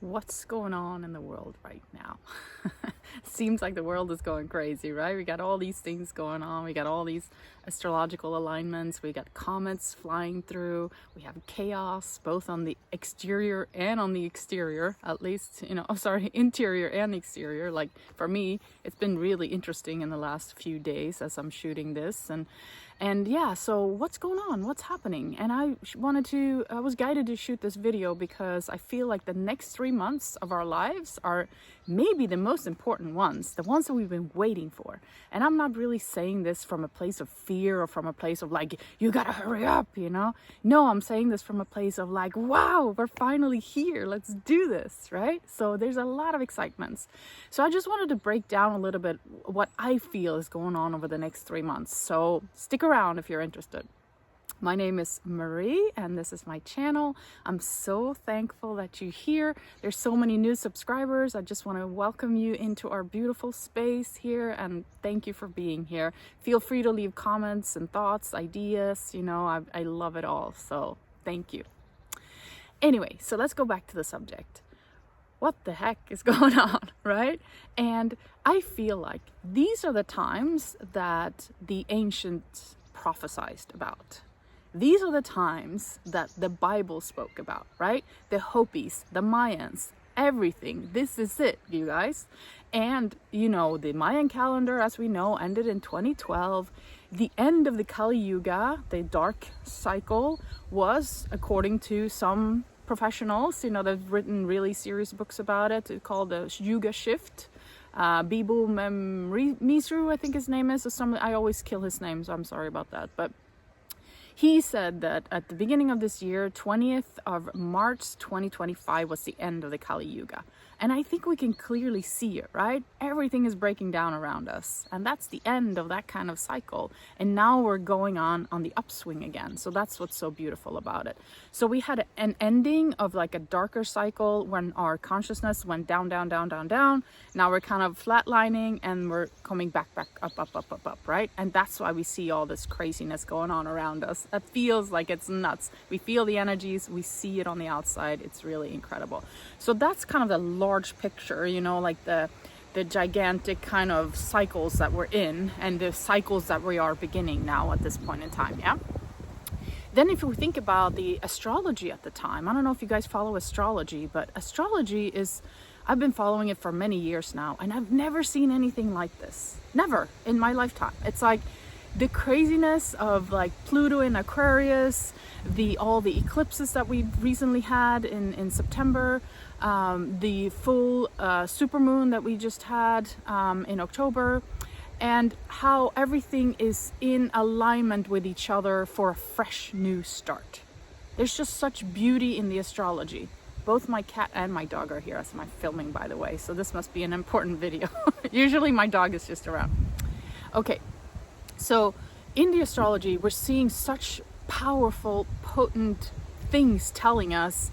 What's going on in the world right now? Seems like the world is going crazy, right? We got all these things going on. We got all these astrological alignments. We got comets flying through. We have chaos both on the exterior and on the exterior, at least, interior and exterior. Like for me, it's been really interesting in the last few days as I'm shooting this. And yeah, so what's going on? What's happening? And I was guided to shoot this video because I feel like the next 3 months of our lives are maybe the most important ones, the ones that we've been waiting for. And I'm not really saying this from a place of fear or from a place of like, you gotta hurry up, No, I'm saying this from a place of like, wow, we're finally here. Let's do this, right? So there's a lot of excitements. So I just wanted to break down a little bit what I feel is going on over the next 3 months. So stick around if you're interested. My name is Marie and this is my channel. I'm so thankful that you're here. There's so many new subscribers. I just want to welcome you into our beautiful space here and thank you for being here. Feel free to leave comments and thoughts, ideas, I love it all. So thank you. Anyway, so let's go back to the subject. What the heck is going on, right? And I feel like these are the times that the ancients prophesied about. These are the times that the Bible spoke about, right? The Hopis, the Mayans, everything. This is it, you guys. And, the Mayan calendar, as we know, ended in 2012. The end of the Kali Yuga, the dark cycle, was, according to some professionals, they've written really serious books about it. It's called the Yuga shift. BIBHU DEV MISRA, I think his name is, or something. I always kill his name, so I'm sorry about that. But he said that at the beginning of this year, 20th of March 2025 was the end of the Kali Yuga. And I think we can clearly see it, right? Everything is breaking down around us. And that's the end of that kind of cycle. And now we're going on the upswing again. So that's what's so beautiful about it. So we had an ending of like a darker cycle when our consciousness went down, down, down, down, down. Now we're kind of flatlining and we're coming back, up, right? And that's why we see all this craziness going on around us. It feels like it's nuts. We feel the energies, we see it on the outside. It's really incredible. So that's kind of the large picture, like the gigantic kind of cycles that we're in and the cycles that we are beginning now at this point in time, yeah? Then if we think about the astrology at the time, I don't know if you guys follow astrology, but astrology is, I've been following it for many years now, and I've never seen anything like this. Never in my lifetime. It's like the craziness of like Pluto in Aquarius, all the eclipses that we recently had in September, the full supermoon that we just had in October, and how everything is in alignment with each other for a fresh new start. There's just such beauty in the astrology. Both my cat and my dog are here as I'm filming, by the way, so this must be an important video. Usually my dog is just around. Okay, so in the astrology, we're seeing such powerful, potent things telling us,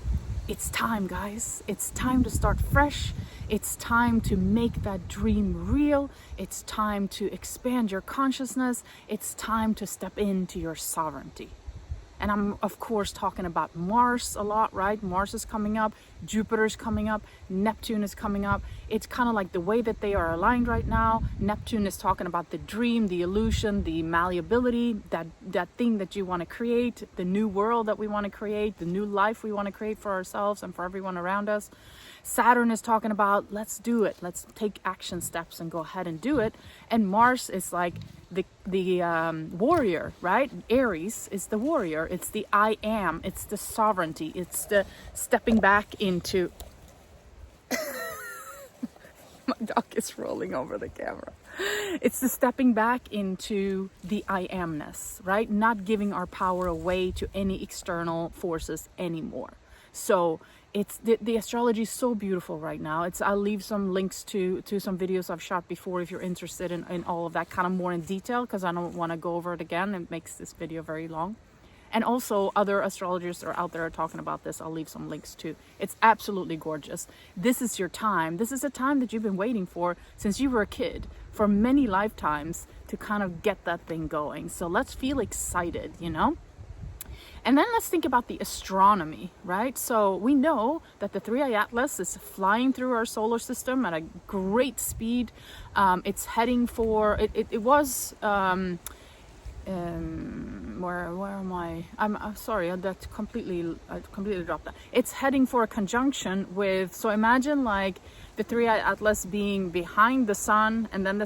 it's time, guys. It's time to start fresh. It's time to make that dream real. It's time to expand your consciousness. It's time to step into your sovereignty. And I'm, of course, talking about Mars a lot, right? Mars is coming up, Jupiter's coming up, Neptune is coming up. It's kind of like the way that they are aligned right now. Neptune is talking about the dream, the illusion, the malleability, that thing that you want to create, the new world that we want to create, the new life we want to create for ourselves and for everyone around us. Saturn is talking about, let's do it. Let's take action steps and go ahead and do it. And Mars is like the warrior, right? Aries is the warrior. It's the I am. It's the sovereignty. It's the stepping back into... My dog is rolling over the camera. It's the stepping back into the I amness, right? Not giving our power away to any external forces anymore. So it's the astrology is so beautiful right now. I'll leave some links to some videos I've shot before if you're interested in all of that kind of more in detail, because I don't want to go over it again. It makes this video very long. And also other astrologers that are out there are talking about this. I'll leave some links too. It's absolutely gorgeous. This is your time. This is a time that you've been waiting for since you were a kid, for many lifetimes, to kind of get that thing going. So let's feel excited, And then let's think about the astronomy, right? So we know that the 3i Atlas is flying through our solar system at a great speed. It's heading for, it was, where am I? I'm sorry, that I completely dropped that. It's heading for a conjunction with, so imagine like the 3i Atlas being behind the sun, and then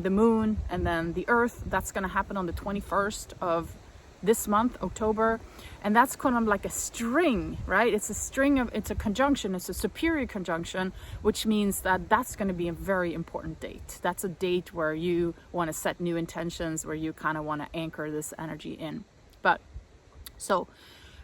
the moon, and then the Earth. That's going to happen on the 21st of this month, October. And that's kind of like a string, right? It's a conjunction, it's a superior conjunction, which means that that's going to be a very important date. That's a date where you want to set new intentions, where you kind of want to anchor this energy in. But so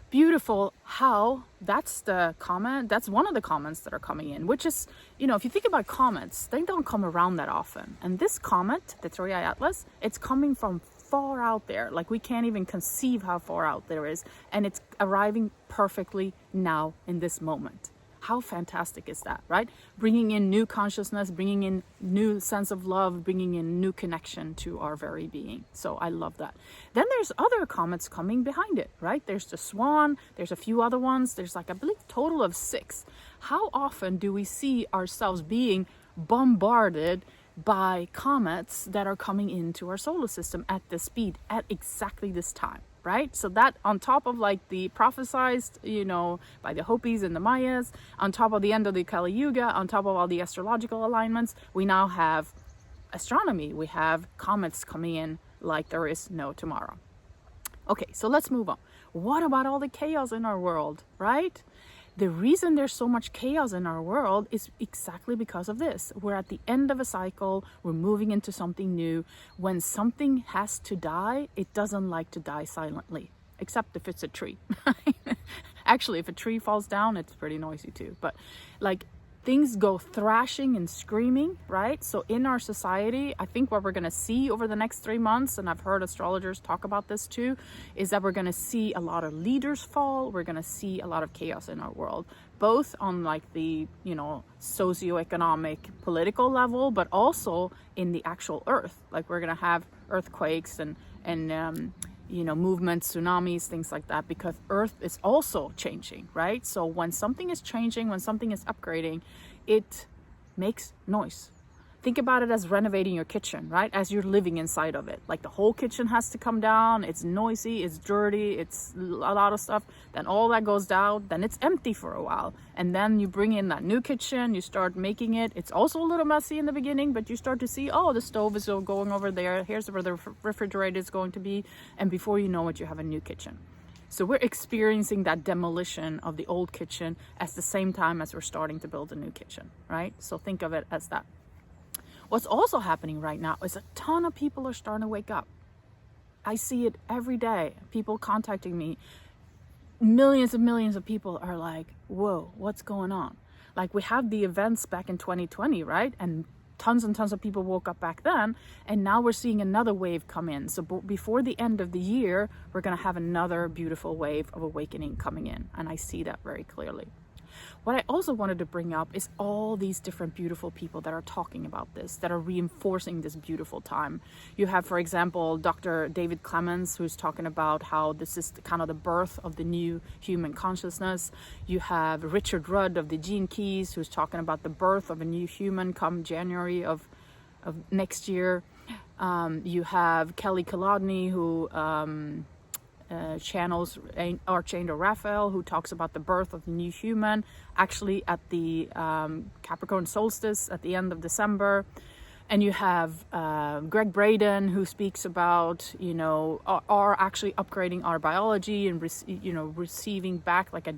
beautiful how that's one of the comments that are coming in, which is, if you think about comets, they don't come around that often. And this comet, the 3i Atlas, it's coming from far out there, like we can't even conceive how far out there is, and it's arriving perfectly now in this moment. How fantastic is that, right? Bringing in new consciousness, bringing in new sense of love, bringing in new connection to our very being. So I love that. Then there's other comets coming behind it, right? There's the Swan, there's a few other ones. There's like, I believe, total of 6. How often do we see ourselves being bombarded by comets that are coming into our solar system at this speed, at exactly this time, right? So that on top of like the prophesied, by the Hopis and the Mayas, on top of the end of the Kali Yuga, on top of all the astrological alignments, we now have astronomy. We have comets coming in like there is no tomorrow. Okay, so let's move on. What about all the chaos in our world, right? The reason there's so much chaos in our world is exactly because of this. We're at the end of a cycle. We're moving into something new. When something has to die, it doesn't like to die silently, except if it's a tree. Actually, if a tree falls down, it's pretty noisy too. But like, things go thrashing and screaming, right? So in our society, I think what we're going to see over the next 3 months, and I've heard astrologers talk about this too, is that we're going to see a lot of leaders fall. We're going to see a lot of chaos in our world, both on like the, socioeconomic, political level, but also in the actual earth. Like we're going to have earthquakes and movements, tsunamis, things like that, because Earth is also changing, right? So when something is changing, when something is upgrading, it makes noise. Think about it as renovating your kitchen, right? As you're living inside of it. Like the whole kitchen has to come down. It's noisy, it's dirty, it's a lot of stuff. Then all that goes down, then it's empty for a while. And then you bring in that new kitchen, you start making it. It's also a little messy in the beginning, but you start to see, the stove is going over there. Here's where the refrigerator is going to be. And before you know it, you have a new kitchen. So we're experiencing that demolition of the old kitchen at the same time as we're starting to build a new kitchen, right? So think of it as that. What's also happening right now is a ton of people are starting to wake up. I see it every day. People contacting me. Millions and millions of people are like, whoa, what's going on? Like we had the events back in 2020, right? And tons of people woke up back then. And now we're seeing another wave come in. So before the end of the year, we're going to have another beautiful wave of awakening coming in. And I see that very clearly. What I also wanted to bring up is all these different beautiful people that are talking about this, that are reinforcing this beautiful time. You have, for example, Dr. David Clemens, who's talking about how this is kind of the birth of the new human consciousness. You have Richard Rudd of the Gene Keys, who's talking about the birth of a new human come January of next year. You have Kelly Kolodny, who channels Archangel Raphael, who talks about the birth of the new human, actually at the Capricorn solstice at the end of December. And you have Greg Braden, who speaks about, are actually upgrading our biology and, receiving back like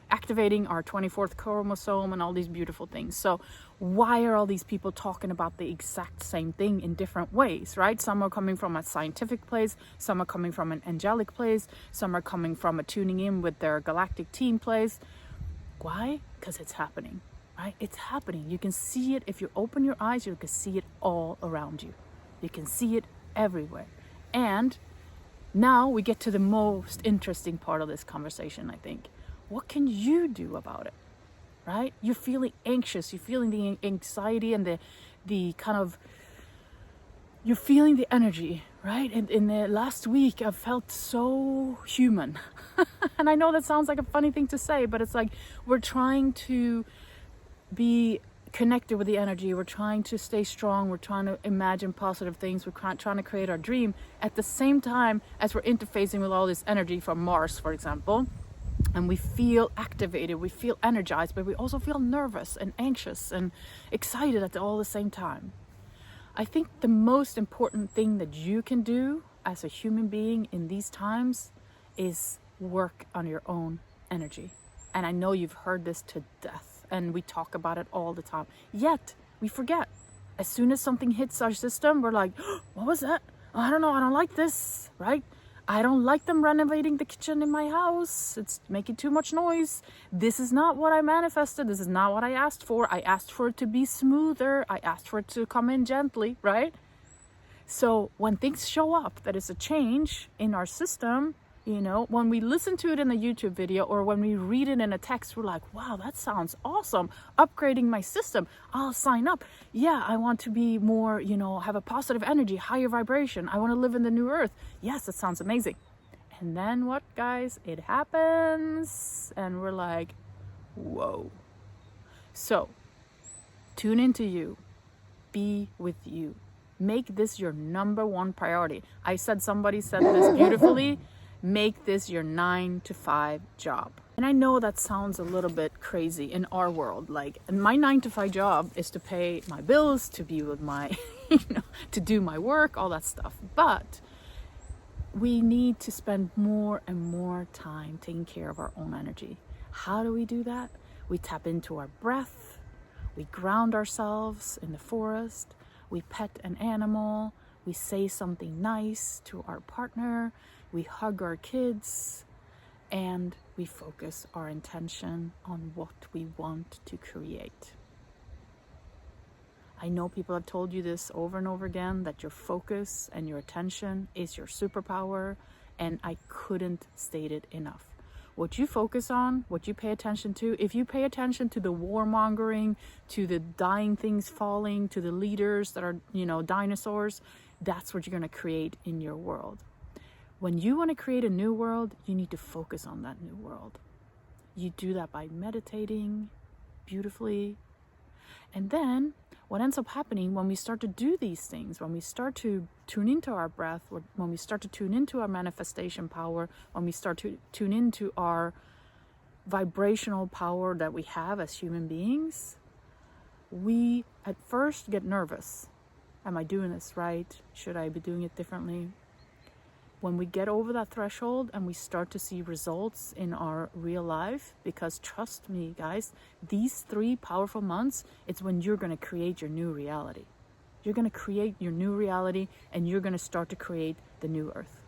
activating our 24th chromosome and all these beautiful things. So why are all these people talking about the exact same thing in different ways, right? Some are coming from a scientific place, some are coming from an angelic place, some are coming from a tuning in with their galactic team place. Why? Because it's happening, right? It's happening. You can see it. If you open your eyes, you can see it all around you. You can see it everywhere. And now we get to the most interesting part of this conversation, I think. What can you do about it, right? You're feeling anxious. You're feeling the anxiety and the kind of, you're feeling the energy, right? And in the last week, I've felt so human. And I know that sounds like a funny thing to say, but it's like we're trying to be connected with the energy. We're trying to stay strong. We're trying to imagine positive things. We're trying to create our dream at the same time as we're interfacing with all this energy from Mars, for example. And we feel activated, we feel energized, but we also feel nervous and anxious and excited at all the same time. I think the most important thing that you can do as a human being in these times is work on your own energy. And I know you've heard this to death, and we talk about it all the time. Yet, we forget. As soon as something hits our system, we're like, oh, what was that? Oh, I don't know, I don't like this, right? I don't like them renovating the kitchen in my house. It's making too much noise. This is not what I manifested. This is not what I asked for. I asked for it to be smoother. I asked for it to come in gently, right? So when things show up, that is a change in our system, you know, when we listen to it in a YouTube video or when we read it in a text, we're like, wow, that sounds awesome. Upgrading my system. I'll sign up. Yeah, I want to be more, you know, have a positive energy, higher vibration. I want to live in the new earth. Yes, that sounds amazing. And then what, guys? It happens. And we're like, whoa. So tune into you. Be with you. Make this your number one priority. Somebody said this beautifully. Make this your 9-to-5 job. And I know that sounds a little bit crazy in our world. Like, and my 9-to-5 job is to pay my bills, to be with my, you know, to do my work, all that stuff. But we need to spend more and more time taking care of our own energy. How do we do that? We tap into our breath. We ground ourselves in the forest. We pet an animal. We say something nice to our partner. We hug our kids, and we focus our intention on what we want to create. I know people have told you this over and over again, that your focus and your attention is your superpower, and I couldn't state it enough. What you focus on, what you pay attention to, if you pay attention to the warmongering, to the dying things falling, to the leaders that are, you know, dinosaurs, that's what you're going to create in your world. When you want to create a new world, you need to focus on that new world. You do that by meditating beautifully. And then what ends up happening when we start to do these things, when we start to tune into our breath, when we start to tune into our manifestation power, when we start to tune into our vibrational power that we have as human beings, we at first get nervous. Am I doing this right? Should I be doing it differently? When we get over that threshold and we start to see results in our real life, because trust me, guys, these 3 powerful months, it's when you're going to create your new reality. You're going to create your new reality, and you're going to start to create the new earth.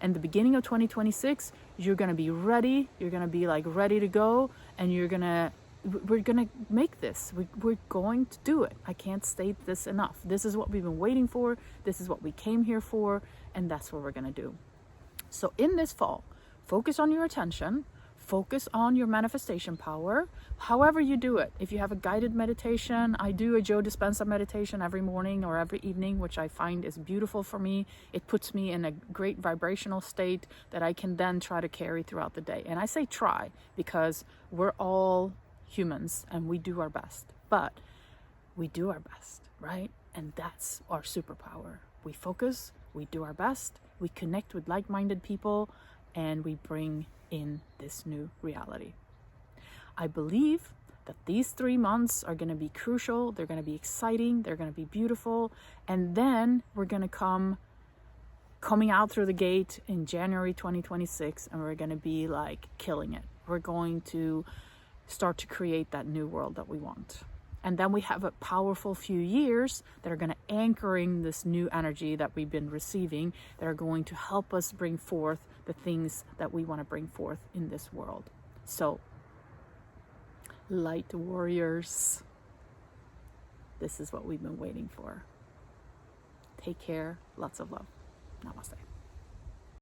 And the beginning of 2026, you're going to be ready. You're going to be like ready to go, and we're going to make this. We're going to do it. I can't state this enough. This is what we've been waiting for. This is what we came here for. And that's what we're going to do. So in this fall, focus on your attention. Focus on your manifestation power. However you do it. If you have a guided meditation, I do a Joe Dispenza meditation every morning or every evening, which I find is beautiful for me. It puts me in a great vibrational state that I can then try to carry throughout the day. And I say try because we're all humans and we do our best, but we do our best, right? And that's our superpower. We focus, we do our best, we connect with like-minded people, and we bring in this new reality. I believe that these 3 months are going to be crucial. They're going to be exciting. They're going to be beautiful. And then we're going to coming out through the gate in January 2026, and we're going to be like killing it. We're going to start to create that new world that we want. And then we have a powerful few years that are going to anchoring this new energy that we've been receiving, that are going to help us bring forth the things that we want to bring forth in this world. So, light warriors, this is what we've been waiting for. Take care. Lots of love. Namaste.